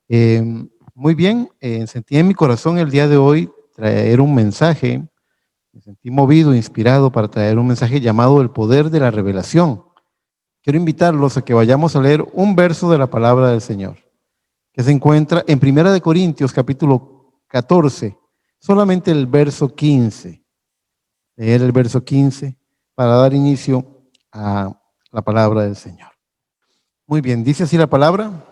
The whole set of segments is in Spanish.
Eh, Muy bien, sentí en mi corazón el día de hoy traer un mensaje, me sentí movido, inspirado para traer un mensaje llamado El poder de la revelación. Quiero invitarlos a que vayamos a leer un verso de la palabra del Señor, que se encuentra en Primera de Corintios, capítulo 14, solamente el verso 15. Leer el verso 15 para dar inicio a la palabra del Señor. Muy bien, dice así la palabra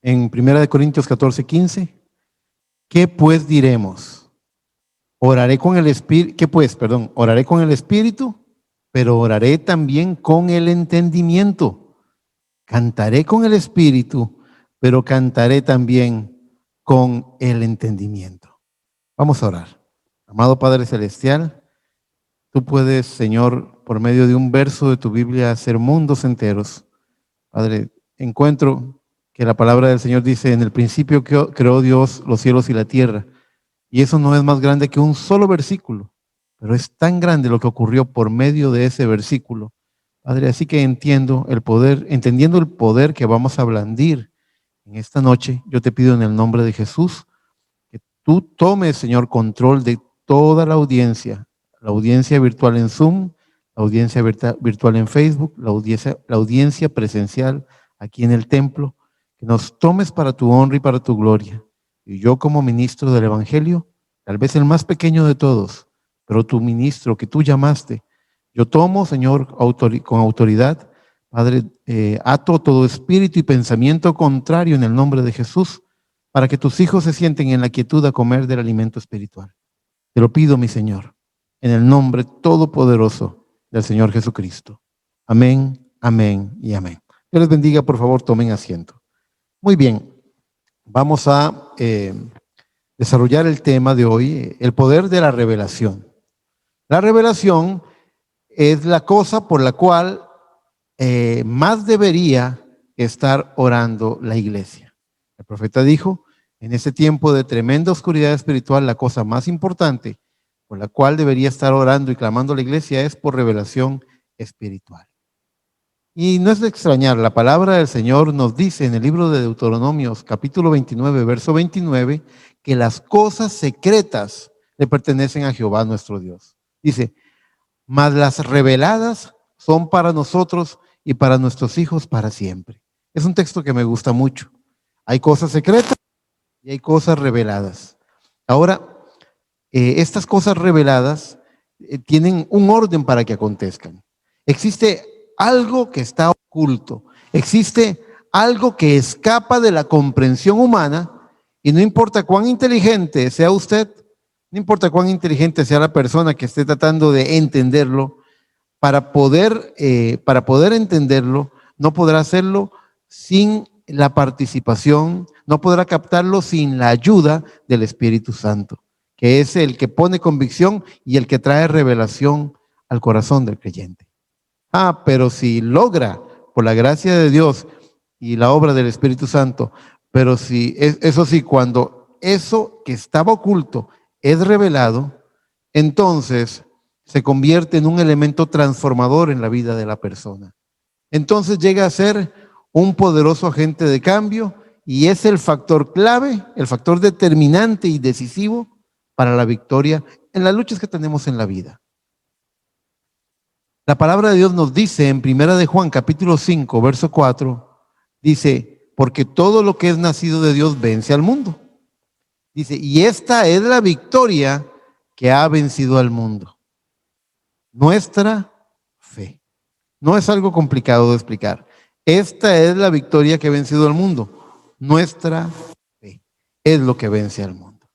en Primera de Corintios 14, 15. ¿Qué pues diremos? Oraré con el espíritu, ¿qué pues? Perdón, oraré con el espíritu, pero oraré también con el entendimiento. Cantaré con el espíritu, pero cantaré también con el entendimiento. Vamos a orar. Amado Padre Celestial, tú puedes, Señor, por medio de un verso de tu Biblia, hacer mundos enteros. Padre, encuentro que la palabra del Señor dice, en el principio creó Dios los cielos y la tierra. Y eso no es más grande que un solo versículo, pero es tan grande lo que ocurrió por medio de ese versículo. Padre, así que entiendo el poder, entendiendo el poder que vamos a blandir en esta noche, yo te pido en el nombre de Jesús que tú tomes, Señor, control de toda la audiencia virtual en Zoom, la audiencia virtual en Facebook, la audiencia presencial aquí en el templo, que nos tomes para tu honra y para tu gloria. Y yo como ministro del Evangelio, tal vez el más pequeño de todos, pero tu ministro que tú llamaste, yo tomo, Señor, con autoridad, Padre, ato todo espíritu y pensamiento contrario en el nombre de Jesús, para que tus hijos se sienten en la quietud a comer del alimento espiritual. Te lo pido, mi Señor, en el nombre todopoderoso del Señor Jesucristo. Amén, amén y amén. Dios les bendiga, por favor, tomen asiento. Muy bien, vamos a desarrollar el tema de hoy, el poder de la revelación. La revelación es la cosa por la cual más debería estar orando la iglesia. El profeta dijo, en este tiempo de tremenda oscuridad espiritual, la cosa más importante por la cual debería estar orando y clamando la iglesia es por revelación espiritual. Y no es de extrañar, la palabra del Señor nos dice en el libro de Deuteronomios, capítulo 29, verso 29, que las cosas secretas le pertenecen a Jehová nuestro Dios. Dice, mas las reveladas son para nosotros y para nuestros hijos para siempre. Es un texto que me gusta mucho. Hay cosas secretas y hay cosas reveladas. Ahora, estas cosas reveladas tienen un orden para que acontezcan. Existe algo que está oculto, existe algo que escapa de la comprensión humana y no importa cuán inteligente sea usted, no importa cuán inteligente sea la persona que esté tratando de entenderlo, para poder entenderlo, no podrá hacerlo sin la participación, no podrá captarlo sin la ayuda del Espíritu Santo, que es el que pone convicción y el que trae revelación al corazón del creyente. Pero si logra, por la gracia de Dios y la obra del Espíritu Santo, pero si, eso sí, cuando eso que estaba oculto es revelado, entonces se convierte en un elemento transformador en la vida de la persona. Entonces llega a ser un poderoso agente de cambio y es el factor clave, el factor determinante y decisivo para la victoria en las luchas que tenemos en la vida. La palabra de Dios nos dice en Primera de Juan, capítulo 5, verso 4, dice, porque todo lo que es nacido de Dios vence al mundo. Dice, y esta es la victoria que ha vencido al mundo. Nuestra fe. No es algo complicado de explicar. Esta es la victoria que ha vencido al mundo. Nuestra fe es lo que vence al mundo.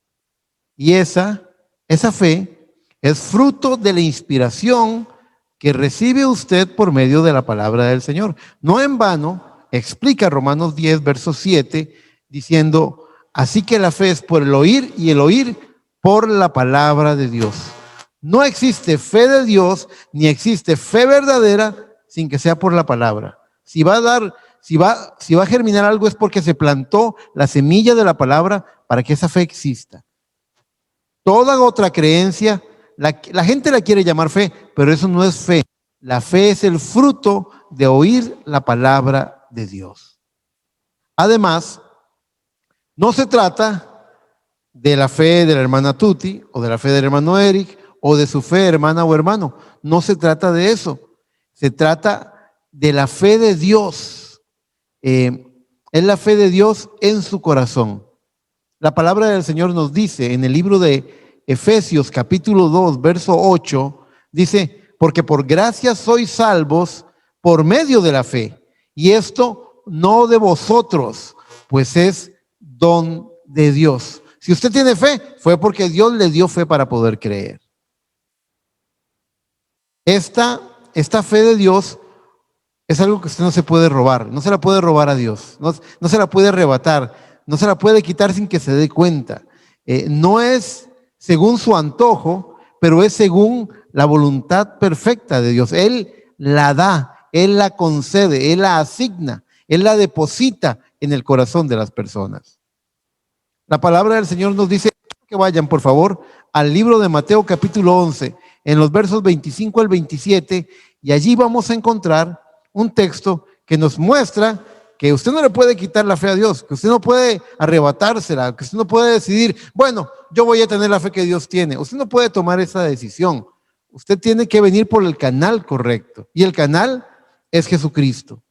Y esa fe es fruto de la inspiración que recibe usted por medio de la palabra del Señor. No en vano, explica Romanos 10, verso 7, diciendo, así que la fe es por el oír y el oír por la palabra de Dios. No existe fe de Dios, ni existe fe verdadera sin que sea por la palabra. Si va a germinar algo es porque se plantó la semilla de la palabra para que esa fe exista. Toda otra creencia, la gente la quiere llamar fe, pero eso no es fe. La fe es el fruto de oír la palabra de Dios. Además, No se trata de la fe de la hermana Tuti o de la fe del hermano Eric o de su fe hermana o hermano. No se trata de eso. Se trata de la fe de Dios. Es la fe de Dios en su corazón. La palabra del Señor nos dice en el libro de Efesios capítulo 2, verso 8, dice, porque por gracia sois salvos por medio de la fe. Y esto no de vosotros, pues es don de Dios. Si usted tiene fe, fue porque Dios le dio fe para poder creer. Esta fe de Dios es algo que usted no se puede robar, no se la puede robar a Dios, no se la puede arrebatar, no se la puede quitar sin que se dé cuenta. No es según su antojo, pero es según la voluntad perfecta de Dios. Él la da, Él la concede, Él la asigna, Él la deposita en el corazón de las personas. La palabra del Señor nos dice que vayan, por favor, al libro de Mateo capítulo 11, en los versos 25 al 27, y allí vamos a encontrar un texto que nos muestra que usted no le puede quitar la fe a Dios, que usted no puede arrebatársela, que usted no puede decidir, bueno, yo voy a tener la fe que Dios tiene. Usted no puede tomar esa decisión. Usted tiene que venir por el canal correcto, y el canal es Jesucristo.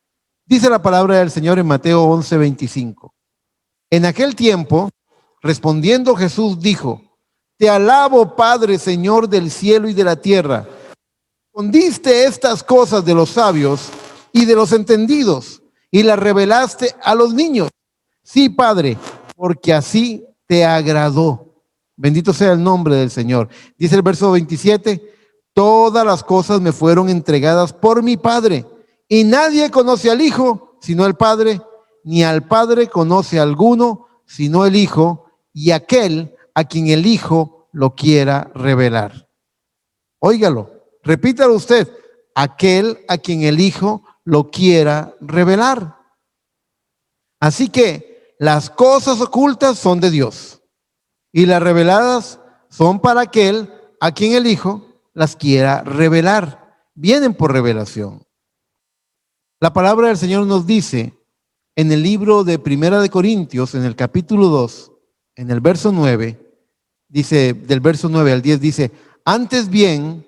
Dice la palabra del Señor en Mateo 11, 25. En aquel tiempo, respondiendo Jesús dijo, te alabo, Padre, Señor del cielo y de la tierra. Escondiste estas cosas de los sabios y de los entendidos y las revelaste a los niños. Sí, Padre, porque así te agradó. Bendito sea el nombre del Señor. Dice el verso 27, todas las cosas me fueron entregadas por mi Padre y nadie conoce al Hijo sino el Padre, ni al Padre conoce a alguno sino el Hijo y aquel a quien el Hijo lo quiera revelar. Óigalo. Repítalo usted, aquel a quien el Hijo lo quiera revelar. Así que las cosas ocultas son de Dios y las reveladas son para aquel a quien el Hijo las quiera revelar. Vienen por revelación. La palabra del Señor nos dice en el libro de Primera de Corintios, en el capítulo 2, en el verso 9, dice, del verso 9 al 10, dice, antes bien,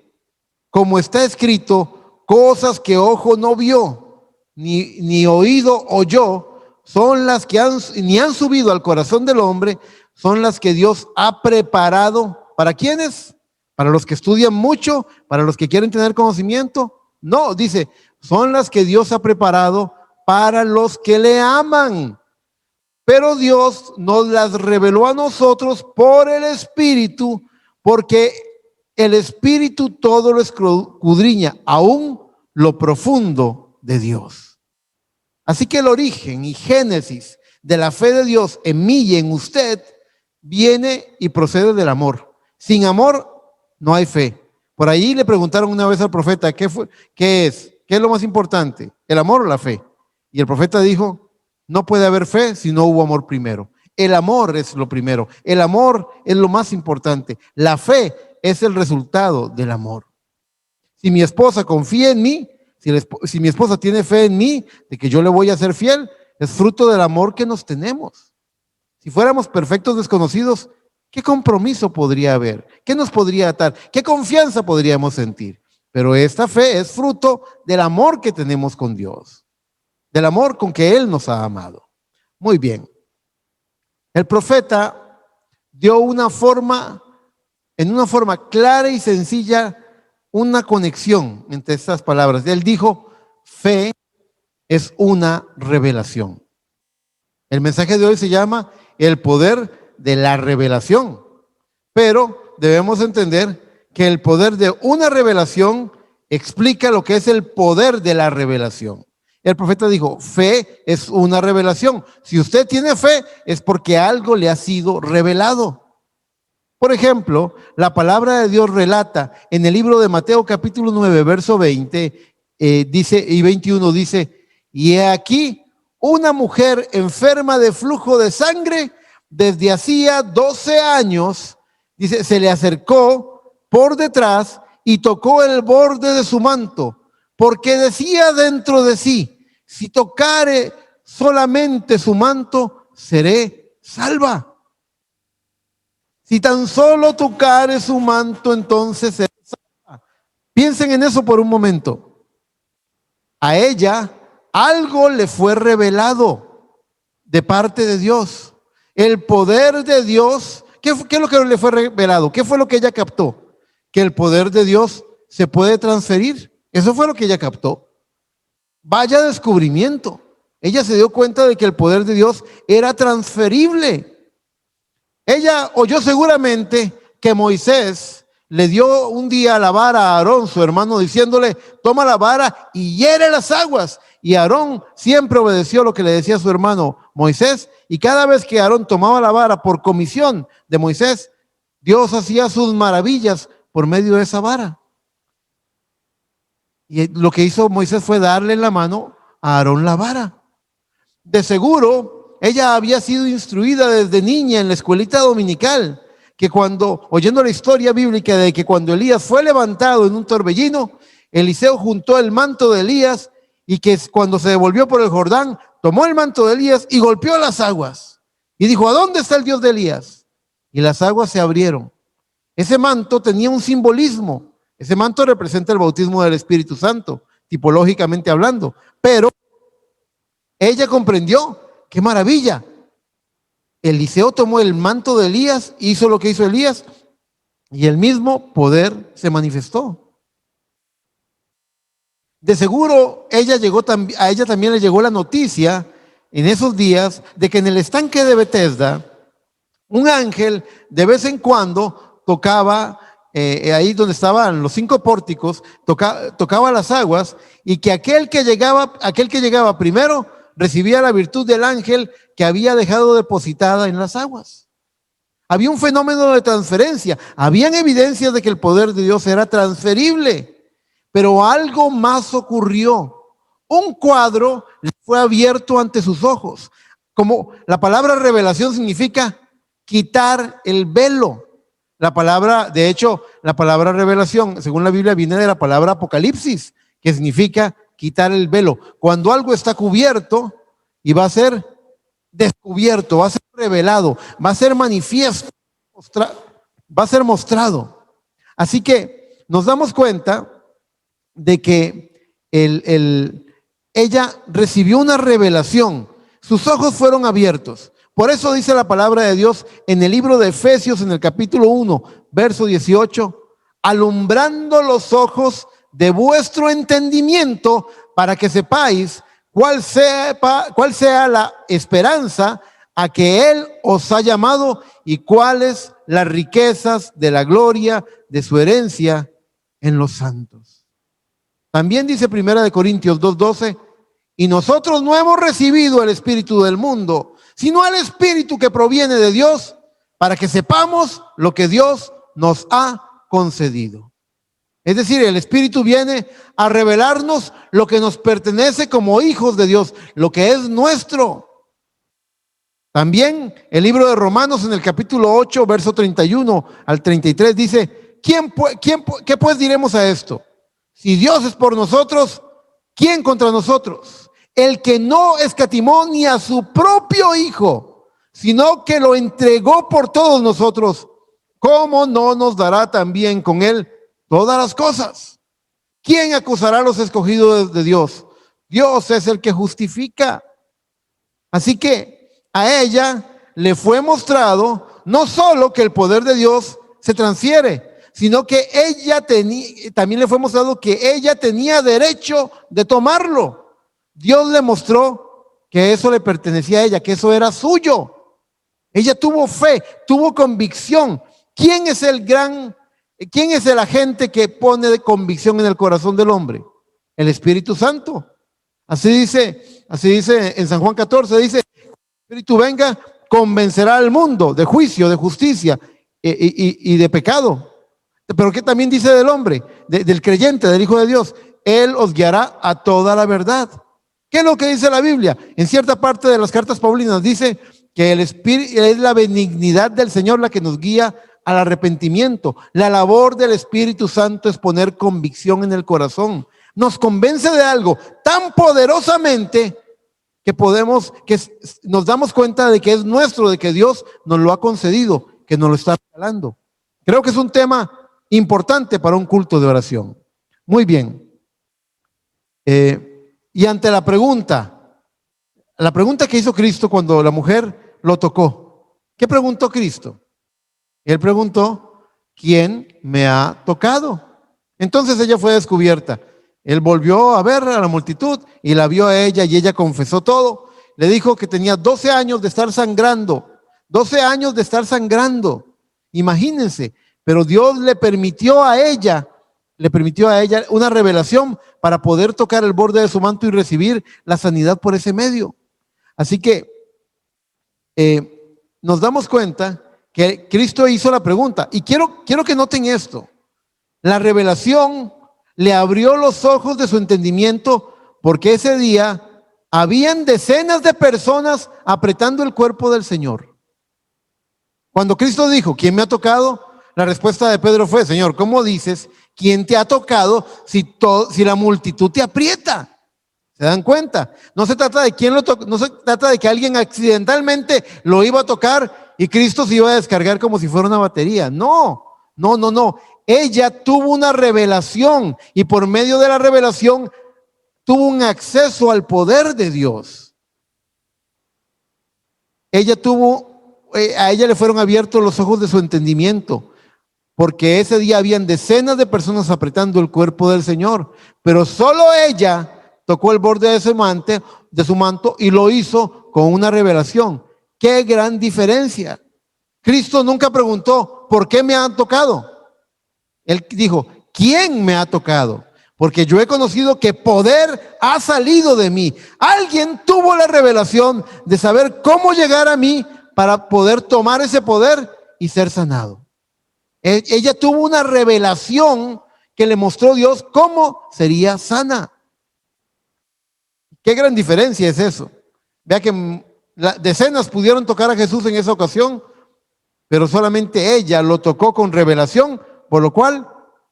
como está escrito, cosas que ojo no vio, ni oído oyó, son las que ni han subido al corazón del hombre, son las que Dios ha preparado. ¿Para quiénes? ¿Para los que estudian mucho? ¿Para los que quieren tener conocimiento? No, dice, son las que Dios ha preparado para los que le aman. Pero Dios nos las reveló a nosotros por el Espíritu, porque el Espíritu todo lo escudriña, aún lo profundo de Dios. Así que el origen y génesis de la fe de Dios en mí y en usted viene y procede del amor. Sin amor no hay fe. Por ahí le preguntaron una vez al profeta, ¿qué es lo más importante? ¿El amor o la fe? Y el profeta dijo, no puede haber fe si no hubo amor primero. El amor es lo primero. El amor es lo más importante. La fe es el resultado del amor. Si mi esposa confía en mí, si mi esposa tiene fe en mí, de que yo le voy a ser fiel, es fruto del amor que nos tenemos. Si fuéramos perfectos desconocidos, ¿qué compromiso podría haber? ¿Qué nos podría atar? ¿Qué confianza podríamos sentir? Pero esta fe es fruto del amor que tenemos con Dios, del amor con que Él nos ha amado. Muy bien. El profeta dio en una forma clara y sencilla, una conexión entre estas palabras. Él dijo, fe es una revelación. El mensaje de hoy se llama el poder de la revelación, pero debemos entender que el poder de una revelación explica lo que es el poder de la revelación. El profeta dijo, fe es una revelación. Si usted tiene fe, es porque algo le ha sido revelado. Por ejemplo, la palabra de Dios relata en el libro de Mateo capítulo 9, verso 20 dice, y 21 dice, y he aquí una mujer enferma de flujo de sangre desde hacía 12 años, dice, se le acercó por detrás y tocó el borde de su manto, porque decía dentro de sí, si tocare solamente su manto, seré salva. Si tan solo tocares su manto, entonces será salva. Piensen en eso por un momento. A ella algo le fue revelado de parte de Dios. El poder de Dios. ¿Qué es lo que le fue revelado? ¿Qué fue lo que ella captó? Que el poder de Dios se puede transferir. Eso fue lo que ella captó. Vaya descubrimiento. Ella se dio cuenta de que el poder de Dios era transferible. Ella oyó seguramente que Moisés le dio un día la vara a Aarón, su hermano, diciéndole: toma la vara y hiere las aguas. Y Aarón siempre obedeció lo que le decía su hermano Moisés, y cada vez que Aarón tomaba la vara por comisión de Moisés, Dios hacía sus maravillas por medio de esa vara. Y lo que hizo Moisés fue darle en la mano a Aarón la vara. De seguro, ella había sido instruida desde niña en la escuelita dominical, que oyendo la historia bíblica de que cuando Elías fue levantado en un torbellino, Eliseo juntó el manto de Elías, y que cuando se devolvió por el Jordán, tomó el manto de Elías y golpeó las aguas. Y dijo: ¿a dónde está el Dios de Elías? Y las aguas se abrieron. Ese manto tenía un simbolismo. Ese manto representa el bautismo del Espíritu Santo, tipológicamente hablando. Pero ella comprendió: ¡qué maravilla! Eliseo tomó el manto de Elías, hizo lo que hizo Elías, y el mismo poder se manifestó. De seguro a ella también le llegó la noticia en esos días de que en el estanque de Betesda, un ángel de vez en cuando tocaba, ahí donde estaban los 5 pórticos, tocaba las aguas, y que aquel que llegaba primero recibía la virtud del ángel que había dejado depositada en las aguas. Había un fenómeno de transferencia, habían evidencias de que el poder de Dios era transferible. Pero algo más ocurrió. Un cuadro le fue abierto ante sus ojos. Como la palabra revelación significa quitar el velo. De hecho, la palabra revelación, según la Biblia, viene de la palabra apocalipsis, que significa quitar el velo. Cuando algo está cubierto y va a ser descubierto, va a ser revelado, va a ser manifiesto, va a ser mostrado. Así que nos damos cuenta de que ella recibió una revelación. Sus ojos fueron abiertos. Por eso dice la palabra de Dios en el libro de Efesios, en el capítulo 1, verso 18: alumbrando los ojos de vuestro entendimiento, para que sepáis cuál sea la esperanza a que Él os ha llamado, y cuáles las riquezas de la gloria de su herencia en los santos. También dice 1 Corintios 2:12: y nosotros no hemos recibido el espíritu del mundo, sino el espíritu que proviene de Dios, para que sepamos lo que Dios nos ha concedido. Es decir, el espíritu viene a revelarnos lo que nos pertenece como hijos de Dios, lo que es nuestro. También el libro de Romanos, en el capítulo 8, verso 31 al 33, dice: ¿qué pues diremos a esto? Si Dios es por nosotros, ¿quién contra nosotros? El que no escatimó ni a su propio Hijo, sino que lo entregó por todos nosotros, ¿cómo no nos dará también con Él todas las cosas? ¿Quién acusará a los escogidos de Dios? Dios es el que justifica. Así que a ella le fue mostrado no solo que el poder de Dios se transfiere, sino que también le fue mostrado que ella tenía derecho de tomarlo. Dios le mostró que eso le pertenecía a ella, que eso era suyo. Ella tuvo fe, tuvo convicción. ¿Quién es el agente que pone convicción en el corazón del hombre? El Espíritu Santo. Así dice en San Juan 14, dice: el Espíritu venga, convencerá al mundo de juicio, de justicia y de pecado. Pero ¿qué también dice del hombre, del creyente, del Hijo de Dios? Él os guiará a toda la verdad. ¿Qué es lo que dice la Biblia? En cierta parte de las cartas paulinas dice que el Espíritu es la benignidad del Señor la que nos guía al arrepentimiento. La labor del Espíritu Santo es poner convicción en el corazón. Nos convence de algo tan poderosamente nos damos cuenta de que es nuestro, de que Dios nos lo ha concedido, que nos lo está regalando. Creo que es un tema importante para un culto de oración. Muy bien. Y ante la pregunta que hizo Cristo cuando la mujer lo tocó, ¿qué preguntó Cristo? Él preguntó, ¿quién me ha tocado? Entonces ella fue descubierta. Él volvió a ver a la multitud y la vio a ella y ella confesó todo. Le dijo que tenía 12 años de estar sangrando. 12 años de estar sangrando. Imagínense, pero Dios le permitió a ella una revelación para poder tocar el borde de su manto y recibir la sanidad por ese medio. Así que nos damos cuenta que Cristo hizo la pregunta. Y quiero que noten esto. La revelación le abrió los ojos de su entendimiento, porque ese día habían decenas de personas apretando el cuerpo del Señor. Cuando Cristo dijo, ¿quién me ha tocado? La respuesta de Pedro fue, Señor, ¿cómo dices quién te ha tocado si la multitud te aprieta? ¿Se dan cuenta? No se trata de quién lo tocó, no se trata de que alguien accidentalmente lo iba a tocar y Cristo se iba a descargar como si fuera una batería. No. Ella tuvo una revelación y por medio de la revelación tuvo un acceso al poder de Dios. A ella le fueron abiertos los ojos de su entendimiento, porque ese día habían decenas de personas apretando el cuerpo del Señor, pero solo ella tocó el borde de su manto y lo hizo con una revelación. ¡Qué gran diferencia! Cristo nunca preguntó, ¿por qué me han tocado? Él dijo, ¿quién me ha tocado? Porque yo he conocido que poder ha salido de mí. Alguien tuvo la revelación de saber cómo llegar a mí para poder tomar ese poder y ser sanado. Ella tuvo una revelación que le mostró Dios cómo sería sana. Qué gran diferencia es eso. Vea que decenas pudieron tocar a Jesús en esa ocasión, pero solamente ella lo tocó con revelación, por lo cual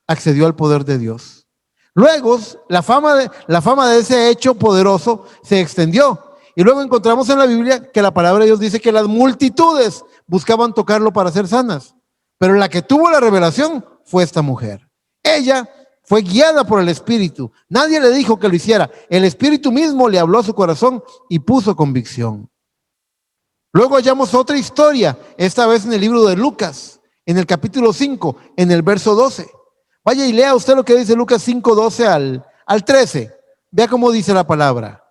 accedió al poder de Dios. Luego, la fama de ese hecho poderoso se extendió. Y luego encontramos en la Biblia que la palabra de Dios dice que las multitudes buscaban tocarlo para ser sanas. Pero la que tuvo la revelación fue esta mujer. Ella fue guiada por el Espíritu. Nadie le dijo que lo hiciera. El Espíritu mismo le habló a su corazón y puso convicción. Luego hallamos otra historia, esta vez en el libro de Lucas, en el capítulo 5, en el verso 12. Vaya y lea usted lo que dice Lucas 5, 12 al 13. Vea cómo dice la palabra.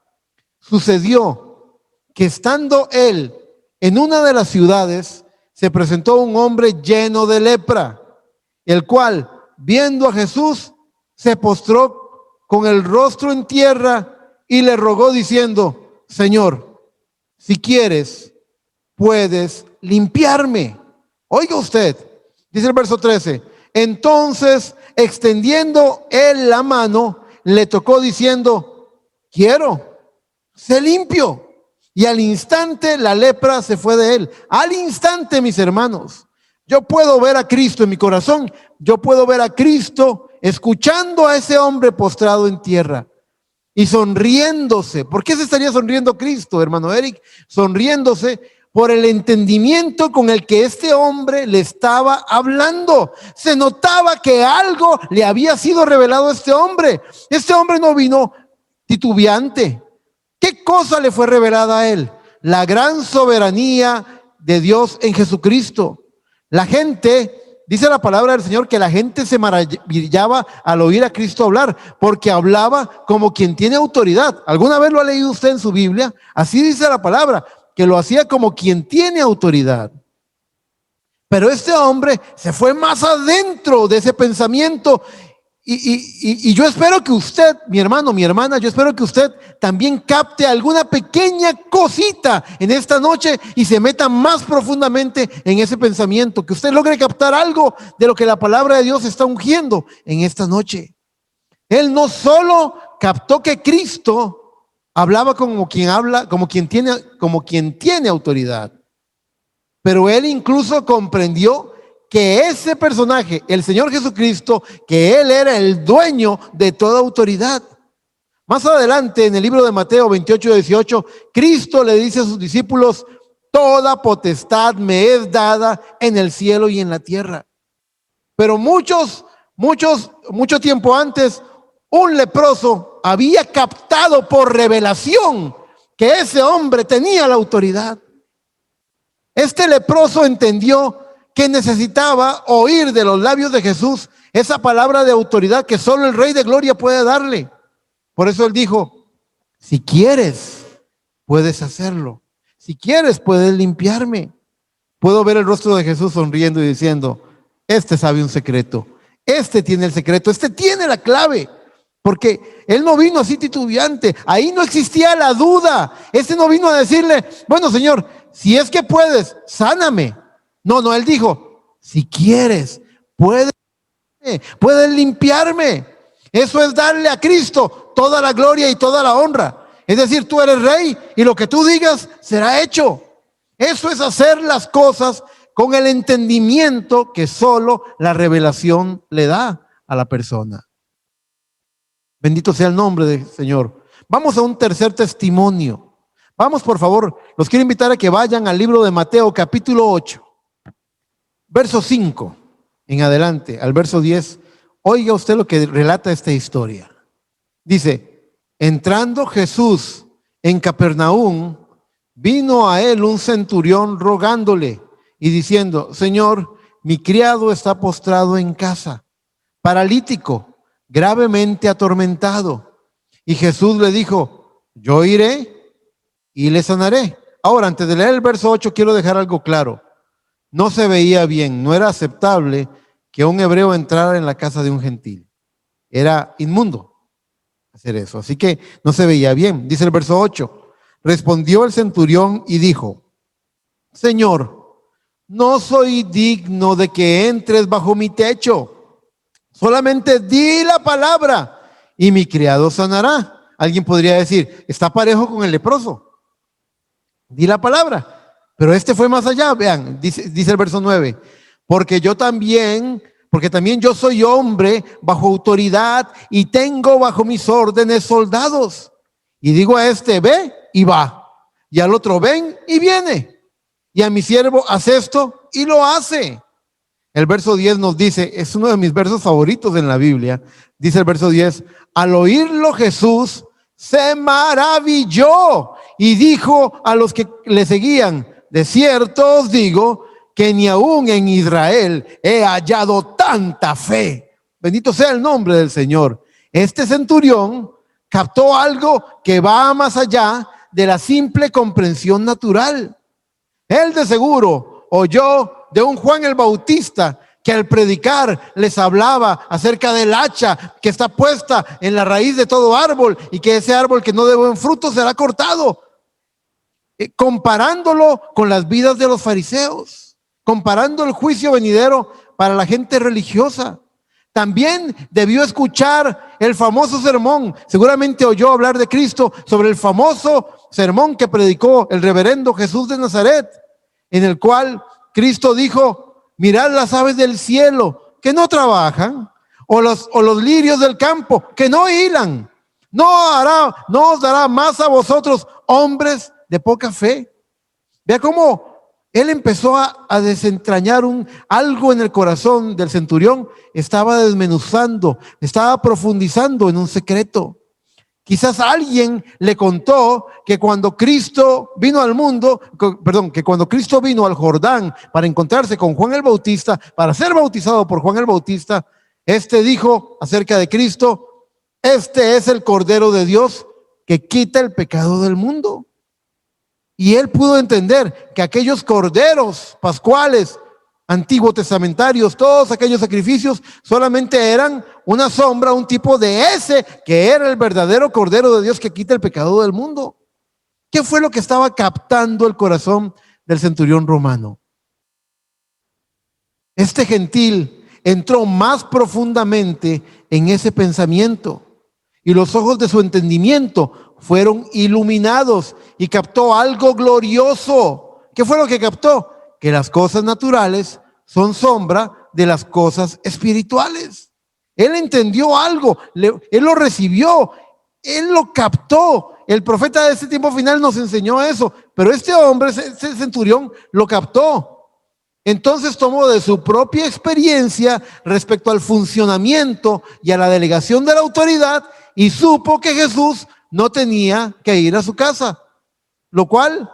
Sucedió que estando él en una de las ciudades, se presentó un hombre lleno de lepra, el cual, viendo a Jesús, se postró con el rostro en tierra y le rogó diciendo, Señor, si quieres, puedes limpiarme. Oiga usted, dice el verso 13, entonces extendiendo él la mano, le tocó diciendo, quiero, sé limpio. Y al instante la lepra se fue de él. Al instante, mis hermanos, yo puedo ver a Cristo en mi corazón. Yo puedo ver a Cristo escuchando a ese hombre postrado en tierra y sonriéndose. ¿Por qué se estaría sonriendo Cristo, hermano Eric? Sonriéndose por el entendimiento con el que este hombre le estaba hablando. Se notaba que algo le había sido revelado a este hombre. Este hombre no vino titubeante. ¿Qué cosa le fue revelada a él? La gran soberanía de Dios en Jesucristo. La gente, dice la palabra del Señor, que la gente se maravillaba al oír a Cristo hablar, porque hablaba como quien tiene autoridad. ¿Alguna vez lo ha leído usted en su Biblia? Así dice la palabra, que lo hacía como quien tiene autoridad. Pero este hombre se fue más adentro de ese pensamiento. Y yo espero que usted, mi hermano, mi hermana, yo espero que usted también capte alguna pequeña cosita en esta noche y se meta más profundamente en ese pensamiento, que usted logre captar algo de lo que la palabra de Dios está ungiendo en esta noche. Él no solo captó que Cristo hablaba como quien habla, como quien tiene autoridad, pero él incluso comprendió que ese personaje, el Señor Jesucristo, que él era el dueño de toda autoridad. Más adelante, en el libro de Mateo 28:18, Cristo le dice a sus discípulos: toda potestad me es dada en el cielo y en la tierra. Pero mucho tiempo antes, un leproso había captado por revelación que ese hombre tenía la autoridad. Este leproso entendió que necesitaba oír de los labios de Jesús esa palabra de autoridad que solo el Rey de Gloria puede darle. Por eso él dijo: si quieres, puedes hacerlo. Si quieres, puedes limpiarme. Puedo ver el rostro de Jesús sonriendo y diciendo: este sabe un secreto. Este tiene el secreto. Este tiene la clave. Porque él no vino así titubeante. Ahí no existía la duda. Este no vino a decirle: bueno, Señor, si es que puedes, sáname. No, él dijo: si quieres, puedes limpiarme. Eso es darle a Cristo toda la gloria y toda la honra. Es decir, tú eres rey y lo que tú digas será hecho. Eso es hacer las cosas con el entendimiento que solo la revelación le da a la persona. Bendito sea el nombre del Señor. Vamos a un tercer testimonio. Vamos, por favor, los quiero invitar a que vayan al libro de Mateo capítulo 8, verso 5 en adelante, al verso 10. Oiga usted lo que relata esta historia. Dice: entrando Jesús en Capernaum, vino a él un centurión rogándole y diciendo: Señor, mi criado está postrado en casa, paralítico, gravemente atormentado. Y Jesús le dijo: yo iré y le sanaré. Ahora, antes de leer el verso 8, quiero dejar algo claro. No se veía bien, no era aceptable que un hebreo entrara en la casa de un gentil. Era inmundo hacer eso, así que no se veía bien. Dice el verso 8: respondió el centurión y dijo: Señor, no soy digno de que entres bajo mi techo. Solamente di la palabra y mi criado sanará. Alguien podría decir: está parejo con el leproso. Di la palabra. Pero este fue más allá. Vean, dice el verso 9: porque también yo soy hombre bajo autoridad y tengo bajo mis órdenes soldados. Y digo a este: ve, y va. Y al otro: ven, y viene. Y a mi siervo: haz esto, y lo hace. El verso 10 nos dice, es uno de mis versos favoritos en la Biblia. Dice el verso 10: al oírlo Jesús se maravilló y dijo a los que le seguían: de cierto os digo que ni aún en Israel he hallado tanta fe. Bendito sea el nombre del Señor. Este centurión captó algo que va más allá de la simple comprensión natural. Él de seguro oyó de un Juan el Bautista que al predicar les hablaba acerca del hacha que está puesta en la raíz de todo árbol y que ese árbol que no dé buen fruto será cortado, comparándolo con las vidas de los fariseos, comparando el juicio venidero para la gente religiosa. También debió escuchar el famoso sermón, seguramente oyó hablar de Cristo, sobre el famoso sermón que predicó el reverendo Jesús de Nazaret, en el cual Cristo dijo: mirad las aves del cielo que no trabajan, o los lirios del campo que no hilan. No os dará más a vosotros, hombres de poca fe. Vea cómo él empezó a desentrañar algo en el corazón del centurión. Estaba desmenuzando, estaba profundizando en un secreto. Quizás alguien le contó que cuando Cristo vino al Jordán para encontrarse con Juan el Bautista, para ser bautizado por Juan el Bautista, este dijo acerca de Cristo: este es el Cordero de Dios que quita el pecado del mundo. Y él pudo entender que aquellos corderos pascuales, antiguos testamentarios, todos aquellos sacrificios solamente eran una sombra, un tipo de ese que era el verdadero Cordero de Dios que quita el pecado del mundo. ¿Qué fue lo que estaba captando el corazón del centurión romano? Este gentil entró más profundamente en ese pensamiento y los ojos de su entendimiento fueron iluminados y captó algo glorioso. ¿Qué fue lo que captó? Que las cosas naturales son sombra de las cosas espirituales. Él entendió algo, él lo recibió. él lo captó. El profeta de este tiempo final nos enseñó eso, pero este hombre, este centurión, lo captó. Entonces tomó de su propia experiencia respecto al funcionamiento y a la delegación de la autoridad y supo que Jesús no tenía que ir a su casa, lo cual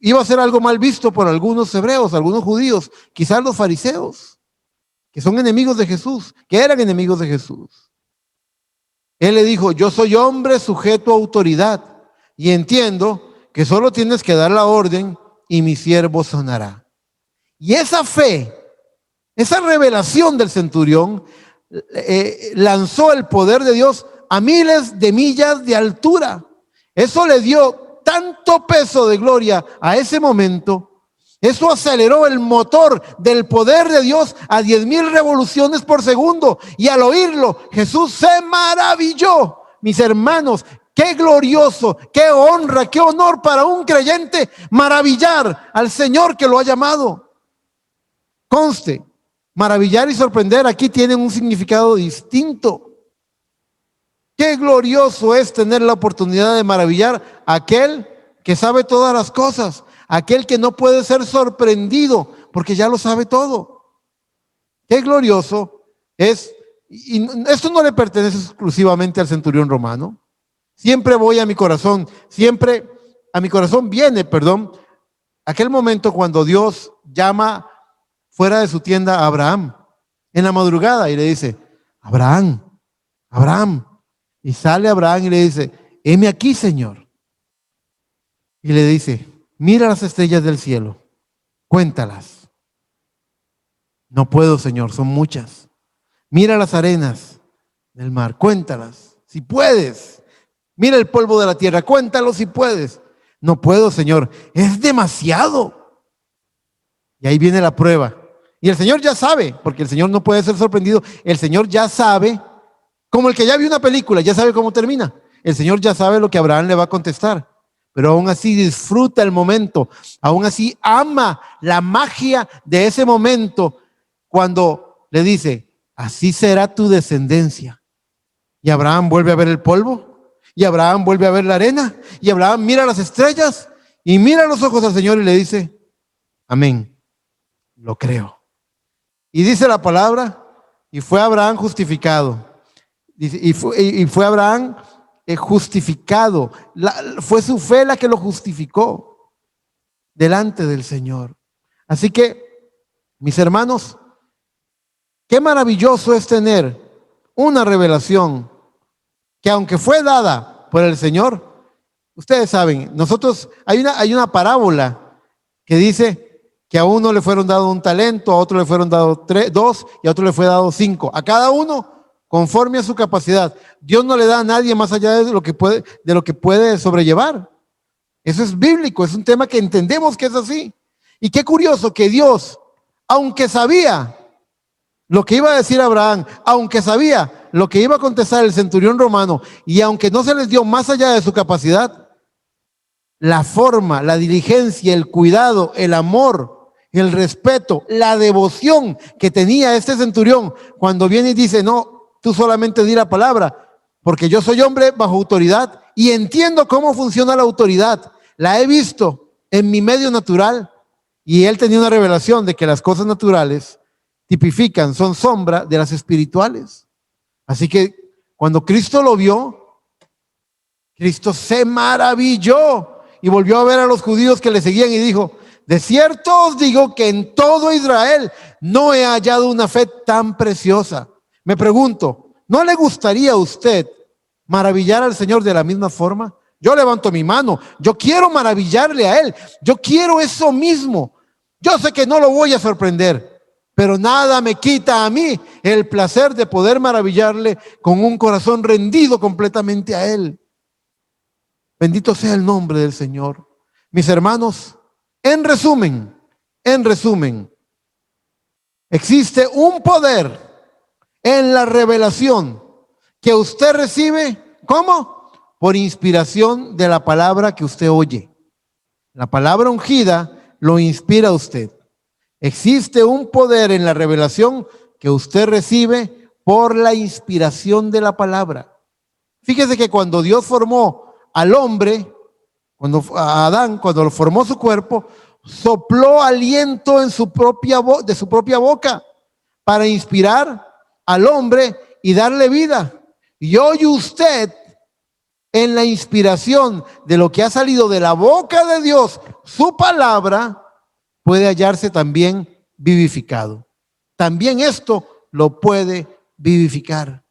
iba a ser algo mal visto por algunos hebreos, algunos judíos, quizás los fariseos, que son enemigos de Jesús, que eran enemigos de Jesús. Él le dijo: yo soy hombre sujeto a autoridad y entiendo que solo tienes que dar la orden y mi siervo sonará. Y esa fe, esa revelación del centurión lanzó el poder de Dios a miles de millas de altura. Eso le dio tanto peso de gloria a ese momento. Eso aceleró el motor del poder de Dios a 10,000 revoluciones por segundo. Y al oírlo, Jesús se maravilló. Mis hermanos, qué glorioso, qué honra, qué honor para un creyente maravillar al Señor que lo ha llamado. Conste, maravillar y sorprender aquí tienen un significado distinto. Qué glorioso es tener la oportunidad de maravillar a aquel que sabe todas las cosas, aquel que no puede ser sorprendido porque ya lo sabe todo. Qué glorioso es, y esto no le pertenece exclusivamente al centurión romano. Siempre voy a mi corazón, siempre a mi corazón viene, aquel momento cuando Dios llama fuera de su tienda a Abraham en la madrugada y le dice: Abraham, Abraham. Y sale Abraham y le dice: heme aquí, Señor. Y le dice: mira las estrellas del cielo, cuéntalas. No puedo, Señor, son muchas. Mira las arenas del mar, cuéntalas, si puedes. Mira el polvo de la tierra, cuéntalo si puedes. No puedo, Señor, es demasiado. Y ahí viene la prueba. Y el Señor ya sabe, porque el Señor no puede ser sorprendido. El Señor ya sabe, como el que ya vio una película, ya sabe cómo termina. El Señor ya sabe lo que Abraham le va a contestar, pero aún así disfruta el momento, aún así ama la magia de ese momento cuando le dice: así será tu descendencia. Y Abraham vuelve a ver el polvo, y Abraham vuelve a ver la arena, y Abraham mira las estrellas y mira los ojos al Señor y le dice: amén, lo creo. Y dice la palabra: y fue Abraham justificado. Y fue Abraham justificado. Fue su fe la que lo justificó delante del Señor. Así que, mis hermanos, qué maravilloso es tener una revelación que, aunque fue dada por el Señor, ustedes saben, nosotros, hay una parábola que dice que a uno le fueron dado un talento, a otro le fueron dado 2 y a otro le fue dado 5. A cada uno conforme a su capacidad. Dios no le da a nadie más allá de lo que puede sobrellevar. Eso es bíblico, es un tema que entendemos que es así. Y qué curioso que Dios, aunque sabía lo que iba a decir Abraham, aunque sabía lo que iba a contestar el centurión romano, y aunque no se les dio más allá de su capacidad, la forma, la diligencia, el cuidado, el amor, el respeto, la devoción que tenía este centurión cuando viene y dice: no, tú solamente di la palabra, porque yo soy hombre bajo autoridad y entiendo cómo funciona la autoridad. La he visto en mi medio natural, y él tenía una revelación de que las cosas naturales tipifican, son sombra de las espirituales. Así que cuando Cristo lo vio, Cristo se maravilló y volvió a ver a los judíos que le seguían y dijo: de cierto os digo que en todo Israel no he hallado una fe tan preciosa. Me pregunto, ¿no le gustaría a usted maravillar al Señor de la misma forma? Yo levanto mi mano, yo quiero maravillarle a Él, yo quiero eso mismo. Yo sé que no lo voy a sorprender, pero nada me quita a mí el placer de poder maravillarle con un corazón rendido completamente a Él. Bendito sea el nombre del Señor. Mis hermanos, en resumen, existe un poder en la revelación que usted recibe. ¿Cómo? Por inspiración de la palabra que usted oye. La palabra ungida lo inspira a usted. Existe un poder en la revelación que usted recibe por la inspiración de la palabra. Fíjese que cuando Dios formó al hombre, a Adán, cuando lo formó su cuerpo, sopló aliento en de su propia boca para inspirar al hombre y darle vida. Y hoy usted, en la inspiración de lo que ha salido de la boca de Dios, su palabra, puede hallarse también vivificado. También esto lo puede vivificar.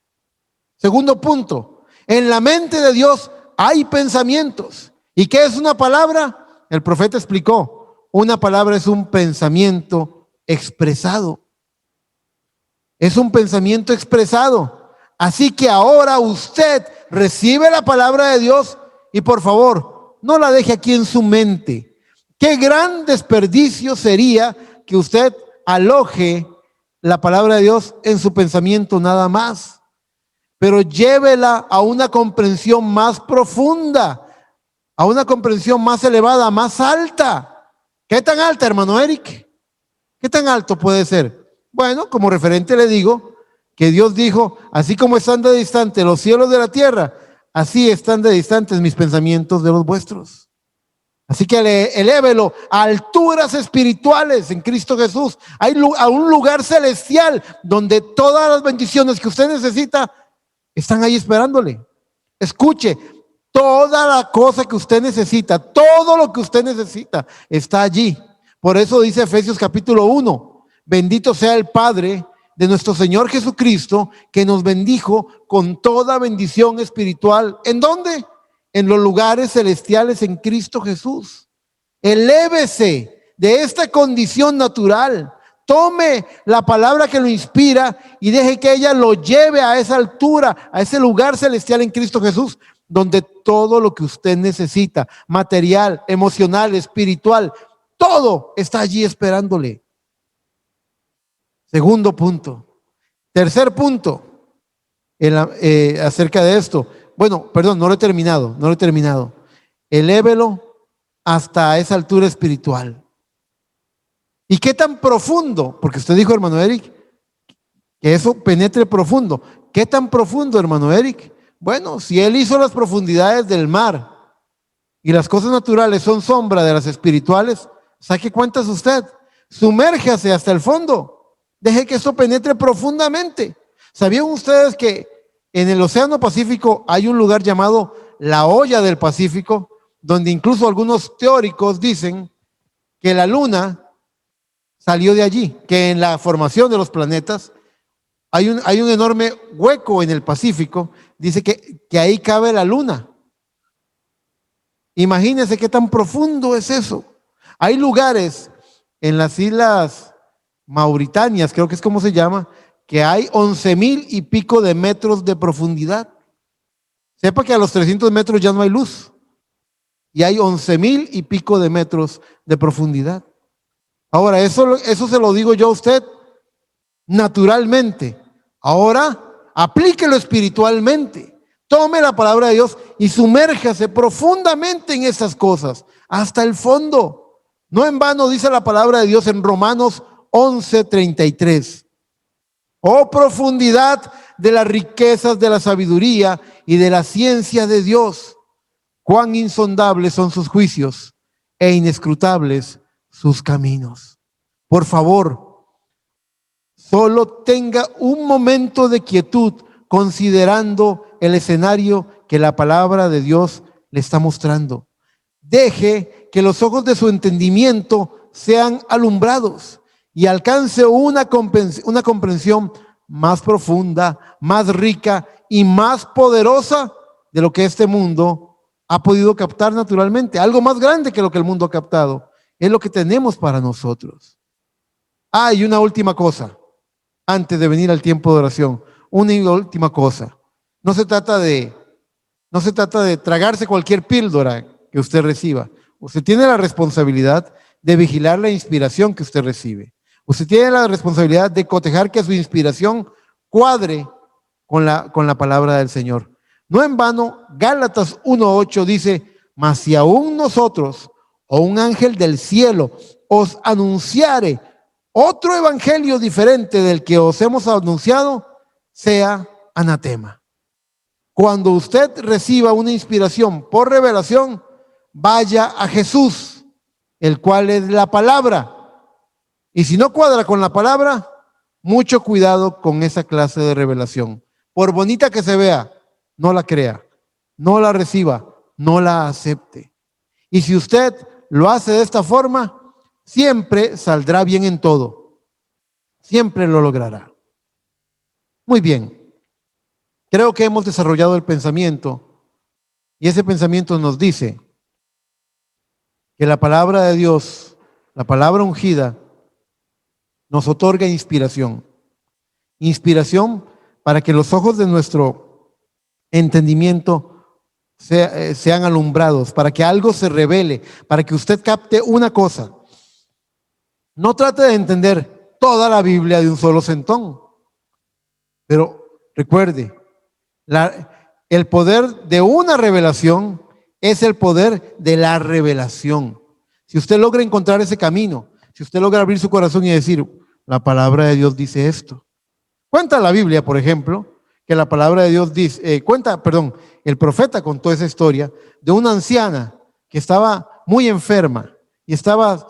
Segundo punto, en la mente de Dios hay pensamientos. ¿Y qué es una palabra? El profeta explicó, una palabra es un pensamiento expresado. Es un pensamiento expresado. Así que ahora usted recibe la palabra de Dios y por favor, no la deje aquí en su mente. Qué gran desperdicio sería que usted aloje la palabra de Dios en su pensamiento nada más, pero llévela a una comprensión más profunda, a una comprensión más elevada, más alta. ¿Qué tan alta, hermano Eric? ¿Qué tan alto puede ser? Bueno, como referente le digo que Dios dijo, así como están de distantes los cielos de la tierra, así están de distantes mis pensamientos de los vuestros. Así que elévelo a alturas espirituales en Cristo Jesús. Hay a un lugar celestial donde todas las bendiciones que usted necesita están ahí esperándole. Escuche, toda la cosa que usted necesita, todo lo que usted necesita está allí. Por eso dice Efesios capítulo 1, bendito sea el Padre de nuestro Señor Jesucristo, que nos bendijo con toda bendición espiritual. ¿En dónde? En los lugares celestiales en Cristo Jesús. Elévese de esta condición natural. Tome la palabra que lo inspira y deje que ella lo lleve a esa altura, a ese lugar celestial en Cristo Jesús, donde todo lo que usted necesita, material, emocional, espiritual, todo está allí esperándole. Segundo punto. Tercer punto acerca de esto. Bueno, perdón, no lo he terminado. Elévelo hasta esa altura espiritual. ¿Y qué tan profundo? Porque usted dijo, hermano Eric, que eso penetre profundo. ¿Qué tan profundo, hermano Eric? Bueno, si Él hizo las profundidades del mar y las cosas naturales son sombra de las espirituales, saque cuentas usted. Sumérjase hasta el fondo. Deje que eso penetre profundamente. ¿Sabían ustedes que en el Océano Pacífico hay un lugar llamado la Olla del Pacífico, donde incluso algunos teóricos dicen que la Luna salió de allí, que en la formación de los planetas hay un enorme hueco en el Pacífico, dice que ahí cabe la Luna. Imagínense qué tan profundo es eso. Hay lugares en las islas Mauritanias, creo que es como se llama, que hay 11,000 y pico de metros de profundidad. Sepa que a los 300 metros ya no hay luz. Y hay 11,000 y pico de metros de profundidad. Ahora, eso se lo digo yo a usted naturalmente. Ahora, aplíquelo espiritualmente. Tome la palabra de Dios y sumérjase profundamente en esas cosas, hasta el fondo. No en vano dice la palabra de Dios en Romanos 11:33. Oh profundidad de las riquezas de la sabiduría y de la ciencia de Dios. Cuán insondables son sus juicios e inescrutables sus caminos. Por favor, solo tenga un momento de quietud considerando el escenario que la palabra de Dios le está mostrando. Deje que los ojos de su entendimiento sean alumbrados y alcance una comprensión más profunda, más rica y más poderosa de lo que este mundo ha podido captar naturalmente. Algo más grande que lo que el mundo ha captado. Es lo que tenemos para nosotros. Y una última cosa, antes de venir al tiempo de oración. Una última cosa. No se trata de tragarse cualquier píldora que usted reciba. Usted tiene la responsabilidad de vigilar la inspiración que usted recibe. Usted tiene la responsabilidad de cotejar que su inspiración cuadre con la palabra del Señor. No en vano, Gálatas 1:8 dice, mas si aún nosotros o un ángel del cielo os anunciare otro evangelio diferente del que os hemos anunciado, sea anatema. Cuando usted reciba una inspiración por revelación, vaya a Jesús, el cual es la palabra. Y si no cuadra con la palabra, mucho cuidado con esa clase de revelación. Por bonita que se vea, no la crea, no la reciba, no la acepte. Y si usted lo hace de esta forma, siempre saldrá bien en todo. Siempre lo logrará. Muy bien. Creo que hemos desarrollado el pensamiento y ese pensamiento nos dice que la palabra de Dios, la palabra ungida, nos otorga inspiración. Inspiración para que los ojos de nuestro entendimiento sean alumbrados, para que algo se revele, para que usted capte una cosa. No trate de entender toda la Biblia de un solo centón, pero recuerde, el poder de una revelación es el poder de la revelación. Si usted logra encontrar ese camino, si usted logra abrir su corazón y decir, la palabra de Dios dice esto. Cuenta la Biblia, por ejemplo, que la palabra de Dios dice, el profeta contó esa historia de una anciana que estaba muy enferma y estaba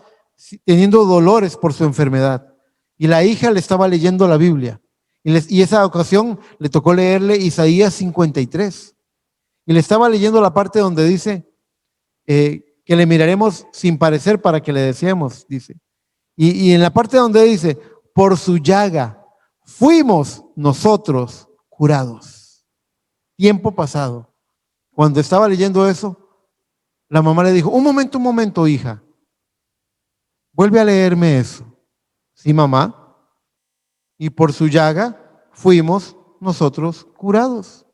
teniendo dolores por su enfermedad. Y la hija le estaba leyendo la Biblia. Y esa ocasión le tocó leerle Isaías 53. Y le estaba leyendo la parte donde dice que le miraremos sin parecer para que le deseemos, dice. Y en la parte donde dice, por su llaga fuimos nosotros curados. Tiempo pasado. Cuando estaba leyendo eso, la mamá le dijo, un momento, hija. Vuelve a leerme eso. Sí, mamá. Y por su llaga fuimos nosotros curados.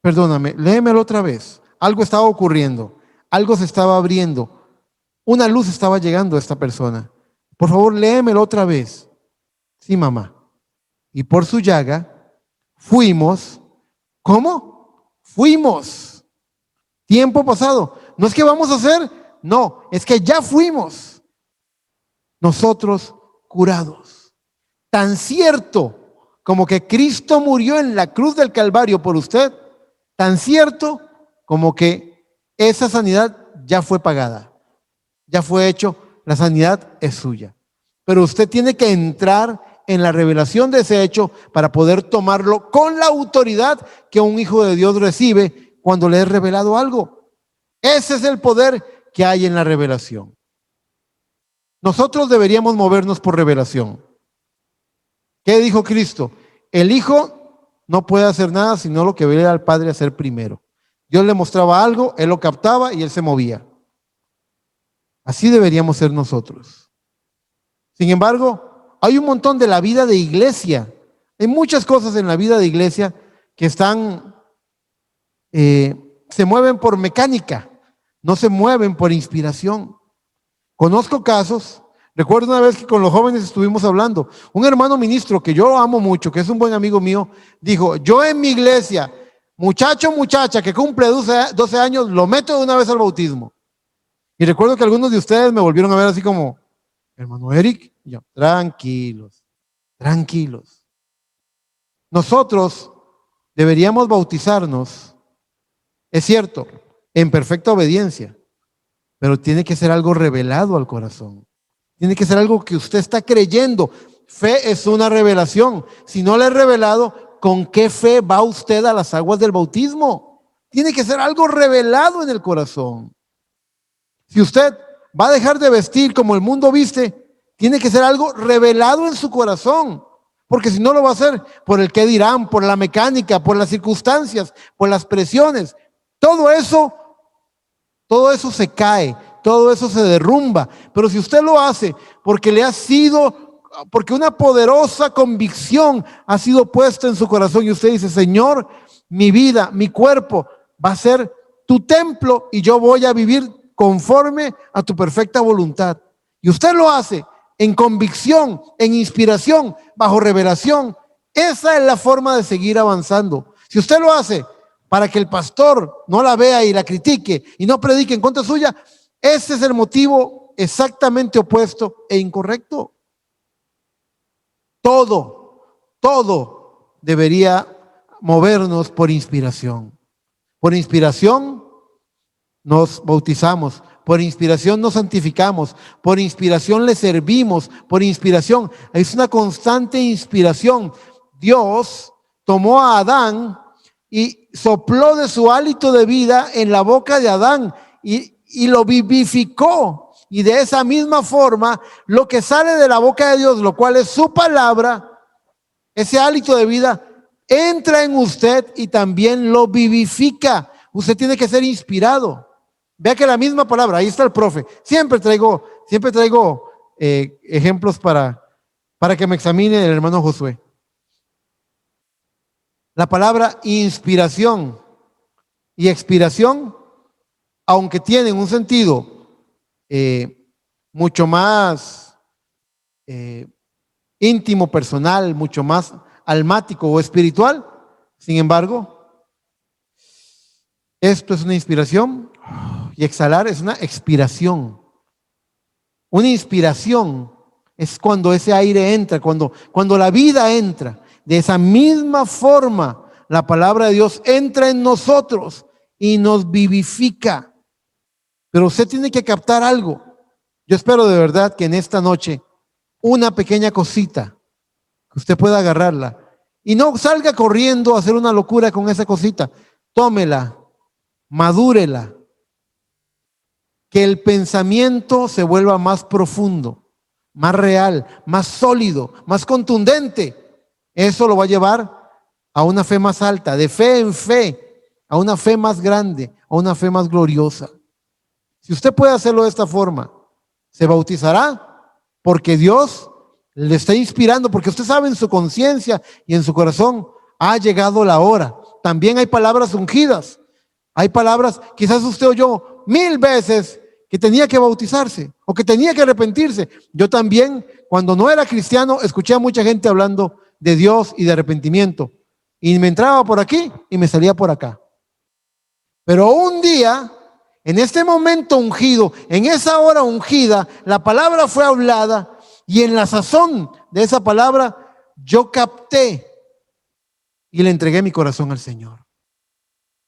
Perdóname, léemelo otra vez. Algo estaba ocurriendo, algo se estaba abriendo, una luz estaba llegando a esta persona. Por favor, léemelo otra vez. Sí, mamá. Y por su llaga fuimos. ¿Cómo? Fuimos. Tiempo pasado. No es que vamos a hacer, no, es que ya fuimos. Nosotros curados. Tan cierto como que Cristo murió en la cruz del Calvario por usted, tan cierto como que esa sanidad ya fue pagada, ya fue hecho, la sanidad es suya. Pero usted tiene que entrar en la revelación de ese hecho para poder tomarlo con la autoridad que un hijo de Dios recibe cuando le es revelado algo. Ese es el poder que hay en la revelación. Nosotros deberíamos movernos por revelación. ¿Qué dijo Cristo? El Hijo no puede hacer nada sino lo que ve al Padre hacer primero. Dios le mostraba algo, Él lo captaba y Él se movía. Así deberíamos ser nosotros. Sin embargo, hay un montón de la vida de iglesia. Hay muchas cosas en la vida de iglesia que se mueven por mecánica, no se mueven por inspiración. Conozco casos, recuerdo una vez que con los jóvenes estuvimos hablando, un hermano ministro que yo amo mucho, que es un buen amigo mío, dijo, yo en mi iglesia, muchacho, muchacha que cumple 12 años, lo meto de una vez al bautismo. Y recuerdo que algunos de ustedes me volvieron a ver así como, hermano Eric, y yo, tranquilos, tranquilos. Nosotros deberíamos bautizarnos, es cierto, en perfecta obediencia, pero tiene que ser algo revelado al corazón. Tiene que ser algo que usted está creyendo. Fe es una revelación. Si no le he revelado, ¿con qué fe va usted a las aguas del bautismo? Tiene que ser algo revelado en el corazón. Si usted va a dejar de vestir como el mundo viste, tiene que ser algo revelado en su corazón. Porque si no lo va a hacer por el qué dirán, por la mecánica, por las circunstancias, por las presiones. Todo eso se cae, todo eso se derrumba. Pero si usted lo hace porque porque una poderosa convicción ha sido puesta en su corazón y usted dice, Señor, mi vida, mi cuerpo va a ser tu templo y yo voy a vivir conforme a tu perfecta voluntad. Y usted lo hace en convicción, en inspiración, bajo revelación. Esa es la forma de seguir avanzando. Si usted lo hace para que el pastor no la vea y la critique y no predique en contra suya, ese es el motivo exactamente opuesto e incorrecto. Todo debería movernos por inspiración. Por inspiración nos bautizamos, por inspiración nos santificamos, por inspiración le servimos, por inspiración. Es una constante inspiración. Dios tomó a Adán y sopló de su hálito de vida en la boca de Adán y lo vivificó. Y de esa misma forma, lo que sale de la boca de Dios, lo cual es su palabra, ese hálito de vida, entra en usted y también lo vivifica. Usted tiene que ser inspirado. Vea que la misma palabra, ahí está el profe. Siempre traigo ejemplos para que me examine el hermano Josué. La palabra inspiración y expiración, aunque tienen un sentido mucho más íntimo, personal, mucho más almático o espiritual, sin embargo, esto es una inspiración y exhalar es una expiración. Una inspiración es cuando ese aire entra, cuando la vida entra. De esa misma forma, la palabra de Dios entra en nosotros y nos vivifica. Pero usted tiene que captar algo. Yo espero de verdad que en esta noche una pequeña cosita, que usted pueda agarrarla y no salga corriendo a hacer una locura con esa cosita. Tómela, madúrela, que el pensamiento se vuelva más profundo, más real, más sólido, más contundente. Eso lo va a llevar a una fe más alta, de fe en fe, a una fe más grande, a una fe más gloriosa. Si usted puede hacerlo de esta forma, se bautizará porque Dios le está inspirando, porque usted sabe en su conciencia y en su corazón, ha llegado la hora. También hay palabras ungidas. Hay palabras, quizás usted oyó 1000 veces que tenía que bautizarse o que tenía que arrepentirse. Yo también, cuando no era cristiano, escuché a mucha gente hablando de Dios y de arrepentimiento. Y me entraba por aquí y me salía por acá. Pero un día, en este momento ungido, en esa hora ungida, la palabra fue hablada y en la sazón de esa palabra yo capté y le entregué mi corazón al Señor.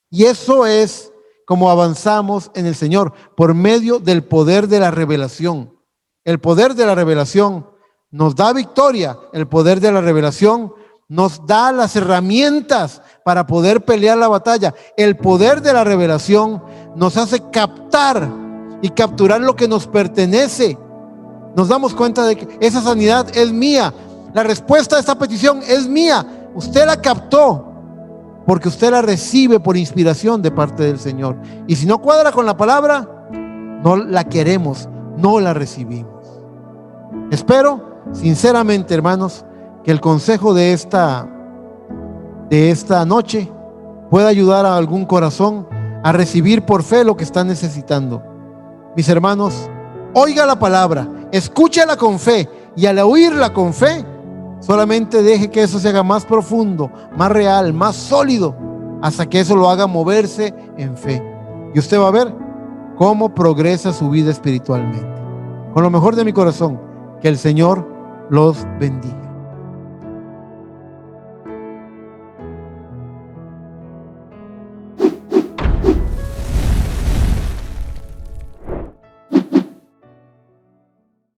Y eso es como avanzamos en el Señor, por medio del poder de la revelación. El poder de la revelación nos da victoria. El poder de la revelación nos da las herramientas para poder pelear la batalla. El poder de la revelación nos hace captar y capturar lo que nos pertenece. Nos damos cuenta de que esa sanidad es mía. La respuesta a esta petición es mía. Usted la captó porque usted la recibe por inspiración de parte del Señor. Y si no cuadra con la palabra, no la queremos, no la recibimos. Espero, sinceramente, hermanos, que el consejo de esta noche pueda ayudar a algún corazón a recibir por fe lo que está necesitando. Mis hermanos, oiga la palabra, escúchala con fe, y al oírla con fe, solamente deje que eso se haga más profundo, más real, más sólido, hasta que eso lo haga moverse en fe. Y usted va a ver cómo progresa su vida espiritualmente. Con lo mejor de mi corazón, que el Señor los bendiga.